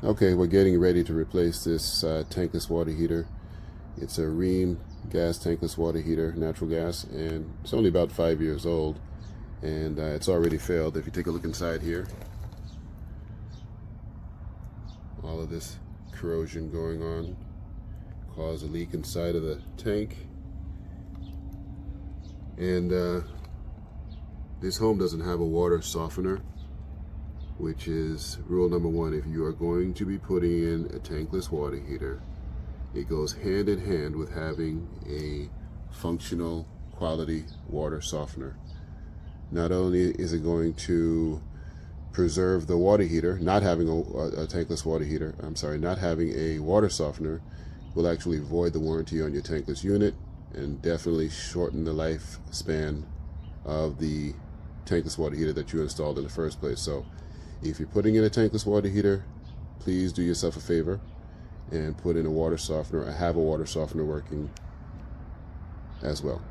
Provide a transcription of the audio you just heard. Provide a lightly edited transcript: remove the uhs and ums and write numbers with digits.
Okay, we're getting ready to replace this tankless water heater. It's a Rheem gas tankless water heater, natural gas, and it's only about 5 years old, and it's already failed. If you take a look inside here, all of this corrosion going on caused a leak inside of the tank, and this home doesn't have a water softener, which is rule number one. If you are going to be putting in a tankless water heater, it goes hand in hand with having a functional quality water softener. Not only is it going to preserve the water heater, not having a tankless water heater, not having a water softener will actually void the warranty on your tankless unit and definitely shorten the lifespan of the tankless water heater that you installed in the first place. So if you're putting in a tankless water heater, please do yourself a favor and put in a water softener, or have a water softener working as well.